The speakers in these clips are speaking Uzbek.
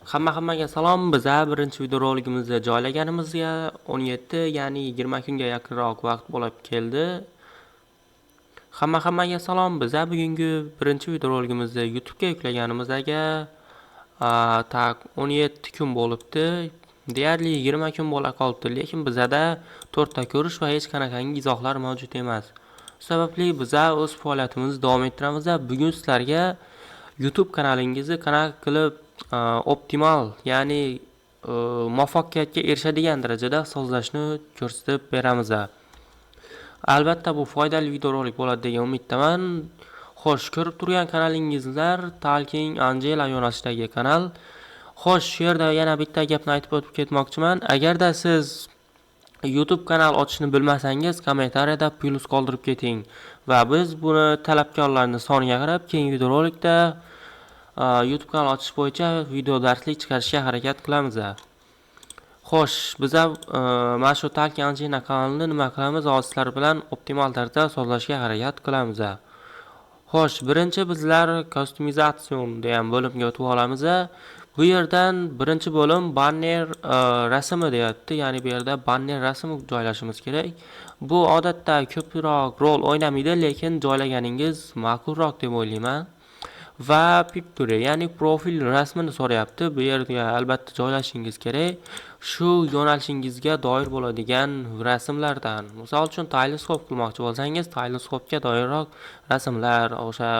Hammaga salom. Biza birinchi videoroligimizda joylaganimizga 17, ya'ni 20 kunga yaqinroq vaqt bo'lib keldi. Hammaga salom. Biza bugungi birinchi videoroligimizda YouTube'ga yuklaganimizga 17 kun bo'libdi. Deyarli 20 kun bo'la qolibdi, lekin bizada 4 ta ko'rish va hech qanaqangi izohlar mavjud emas. Sababli biza o'z faoliyatimizni davom ettiramiz. Bugun sizlarga YouTube kanalingizni qanaqa qilib optimal, ya'ni muvaffaqiyatga erishadigan darajada sozlashni ko'rsatib beramiz. Albatta bu foydali videorolik bo'ladi degan umiddaman. Xo'sh, ko'rib turgan kanalingizlar Talking Angela yo'nalishidagi kanal. Xo'sh, shu yerda yana bitta gapni aytib o'tib ketmoqchiman. Agarda siz YouTube kanal ochishni bilmasangiz, kommentariyada plus qoldirib keting va biz buni talabgorlarning soniga qarab keyingi videorolikda YouTube kanal ochish bo'yicha video darslik chiqarishga harakat qilamiz. Xo'sh, biz mana shu Talking Angela kanalini nima qilamiz? Sizlar bilan optimal tarzda sozlashga harakat qilamiz. Xo'sh, birinchi bizlar customizatsiyon degan bo'limga o'tib olamiz. Bu yerdan birinchi bo'lim banner rasmi deyapti. Ya'ni bu yerda banner rasmi joylashimiz kerak. Bu odatda ko'proq rol o'ynamaydi, lekin joylaganingiz ma'qulroq deb o'ylayman. Va picture, ya'ni profil rasmini so'rayapti. Bu yerga albatta joylashingiz kerak. Shu yo'nalishingizga doir bo'ladigan rasmlardan. Misol uchun teleskop qilmoqchi bo'lsangiz, teleskopga doirroq rasmlar, o'sha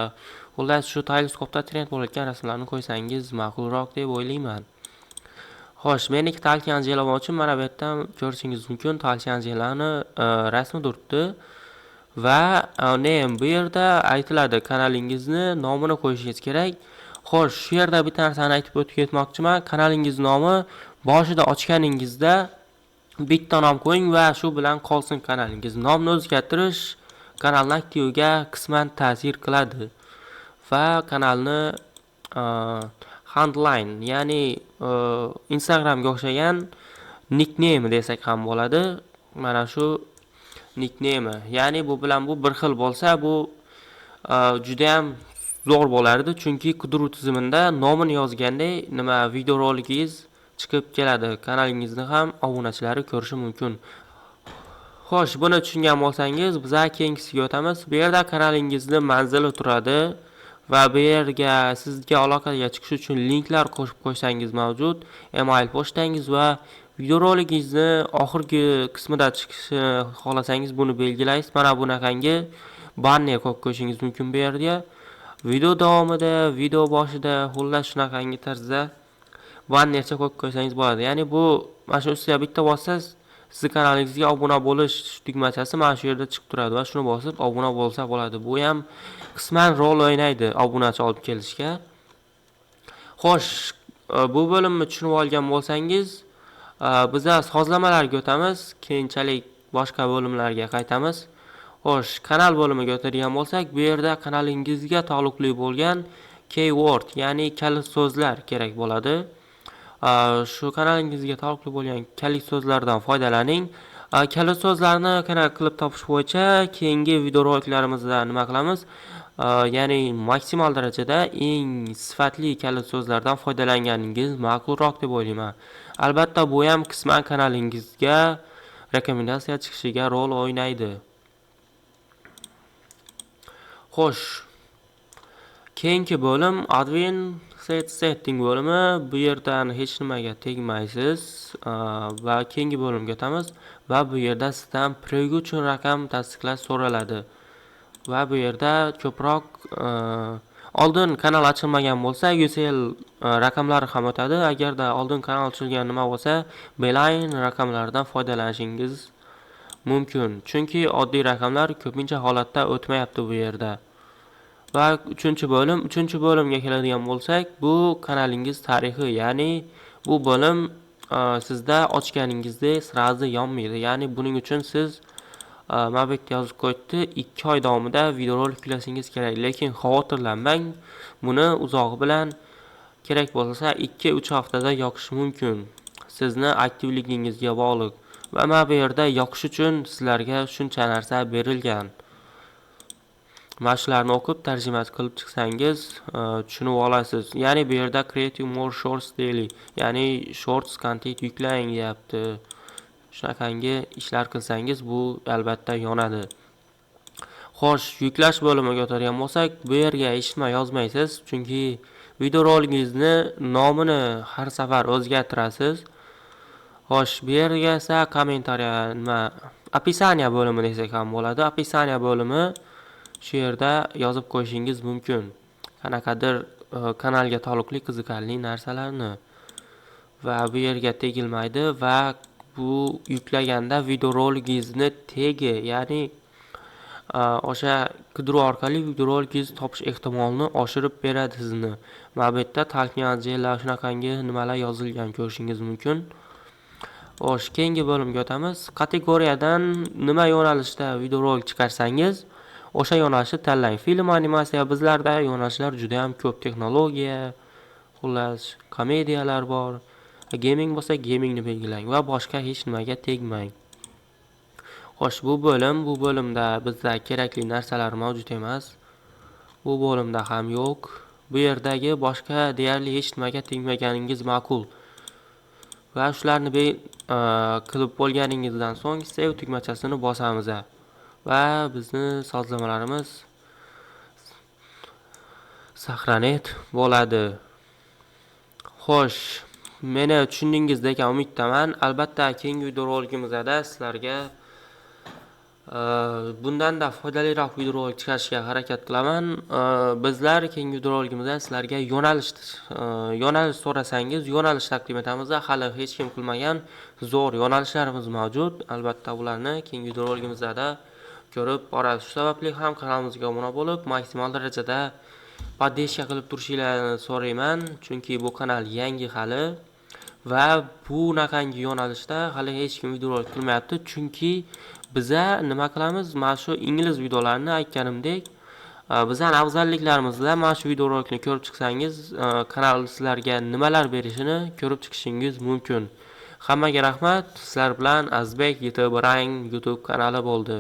xullas shu teleskopda trend bo'layotgan rasmlarni qo'ysangiz ma'qulroq deb o'ylayman. Xo'sh, meniki Talking Angela uchun mana bu yerdan ko'rishingiz mumkin. Talking Angelani rasmi turibdi. Va name bu yerda aytiladi, kanalingizni nomini qo'yishingiz kerak. Xo'sh, shu yerda bitta narsani aytib o'tib ketmoqchiman. Kanalingiz nomi boshida ochganingizda bitta nom qo'ying va shu bilan qolsin kanalingiz. Nomni o'zgartirish kanalning aktiviga qisman ta'sir qiladi. Va kanalni handline, ya'ni Instagramga o'xshagan nickname desak ham bo'ladi. Mana shu nickname, ya'ni bu bilan bu bir xil bo'lsa, bu juda ham zo'r bo'lardi, chunki qidiruv tizimida nomini yozganda nima videoroligingiz chiqib keladi. Kanalingizni ham obunachilari ko'rishi mumkin. Xo'sh, buni tushungan bo'lsangiz, biz keyingisiga o'tamiz. Bu yerda kanalingizni manzili turadi va bu yerga sizga aloqaga chiqish uchun linklar qo'shib qo'ysangiz mavjud. Email pochtangiz va videoroligingizni oxirgi qismida chiqishini xohlasangiz buni belgilaysiz. Mana bunaqangi banner qo'yib qo'yishingiz mumkin bu yerga. Video davomida, video boshida, xullas shunaqangi tarzda bannercha qo'yib qo'ysangiz bo'ladi. Ya'ni bu mana shu ustiga bitta bossangiz, siz kanalingizga obuna bo'lish tugmachasi mana shu yerda chiqib turadi va shuni bosib obuna bo'lsa bo'ladi. Bu ham qisman rol o'ynaydi obunachi olib kelishga. Xo'sh, bu bo'limni tushunib olgan bo'lsangiz, biz sozlamalarga o'tamiz, keyinchalik boshqa bo'limlarga qaytamiz. Xo'sh, kanal bo'limiga o'tadigan bo'lsak, bu yerda kanalingizga taalluqli bo'lgan keyword, ya'ni kalit so'zlar kerak bo'ladi. Shu kanalingizga taalluqli bo'lgan kalit so'zlardan foydalaning. Kalit so'zlarni qanaqa qilib topish bo'yicha keyingi videoroliklarimizda nima qilamiz? Ya'ni maksimal darajada eng sifatli kalit so'zlardan foydalanganingiz ma'qulroq deb o'ylayman. Albatta bu ham qisman kanalingizga rekomendatsiya chiqishiga rol o'ynaydi. Xo'sh, keyingi bo'lim admin setting bo'limi. Bu yerdan hech nimaga tegmaysiz va keyingi bo'limga o'tamiz va bu yerda sizdan preview uchun raqam tasdiqlash so'raladi. Va bu yerda ko'proq oldin kanal ochilmagan bo'lsa, UCL raqamlari ham o'tadi. Agarda oldin kanal ochilgan nima bo'lsa, beeline raqamlaridan foydalanishingiz mumkin. Chunki oddiy raqamlar ko'pincha holatda o'tmayapti bu yerda. Va uchinchi bo'limga keladigan bo'lsak, bu kanalingiz tarixi, ya'ni bu bo'lim sizda ochganingizda sirazi yonmaydi. Ya'ni buning uchun siz mana bu yerga yozib qo'ydi, 2 oy davomida videorolik yuklashingiz kerak, lekin xavotirlanmang, buni uzog'i bilan kerak bo'lsa 2-3 haftada yoqish mumkin. Sizni aktivligingizga bog'liq. Va mana bu yerda yoqish uchun sizlarga shuncha narsa berilgan. mana shularni o'qib tarjima qilib chiqsangiz tushunib olasiz. Ya'ni bu yerda create more shorts deyli, ya'ni shorts content yuklang deyapti. Shunaqangi ishlar qilsangiz bu albatta yonadi. Xo'sh, yuklash bo'limiga o'tadigan bo'lsak, bu yerga hech nima yozmaysiz, chunki videorolingizni nomini har safar o'zgartirasiz. Xo'sh, bu yerga esa kommentariya описание bo'limi desak ham bo'ladi. Описание bo'limi shu yerda yozib qo'yishingiz mumkin. Qanaqadir kanalga taalluqli qiziqarli narsalarni va bu yerga tegilmaydi va bu yuklaganda videorolingizni tegi, ya'ni o'sha qidiruv orqali videorolingizni topish ehtimolini oshirib beradi sizni. Mana bu yerda talqinlanchilar shunaqangi nimalar yozilgan ko'rishingiz mumkin. Xo'sh, keyingi bo'limga o'tamiz. Kategoriyadan nima yo'nalishda videorolik chiqarsangiz, o'sha yo'nalishni tanlang. Film, animatsiya, bizlarda yo'nalishlar juda ham ko'p. Texnologiya, xullas, komediyalar bor. Gaming bo'lsa, gamingni belgilang va boshqa hech nimaga tegmang. Xo'sh, bu bo'limda bizda kerakli narsalar mavjud emas. Bu bo'limda ham yo'q. Bu yerdagi boshqa deyarli hech nimaga tegmaganingiz ma'qul. Va shularni qilib bo'lganingizdan so'ng save tugmachasini bosamiz va bizni sozlamalarimiz saqlanib bo'ladi. Xo'sh, meni tushundingiz degan umiddaman. Albatta keyingi videoroligimizda sizlarga bundan-da foydaliroq videorolik chiqarishga harakat qilaman. Bizlar keyingi videoroligimizda sizlarga yo'nalish so'rasangiz, yo'nalish taqdim etamiz. Hali hech kim qilmagan zo'r yo'nalishlarimiz mavjud. Albatta ularni keyingi videoroligimizda ko'rib borasiz. Shu sababli ham kanalimizga obuna bo'lib, maksimal darajada podpishka qilib turishingizni so'rayman, chunki bu kanal yangi hali va bu naqangi yo'nalishda hali hech kim videorolik qilmayapti, chunki biza nima qilamiz? Mana shu ingliz videolarni aytganimdek, bizning afzalliklarimizda mana shu videorolikni ko'rib chiqsangiz, kanal sizlarga nimalar berishini ko'rib chiqishingiz mumkin. Hammaga rahmat. Sizlar bilan Azbek YouTube kanali bo'ldi.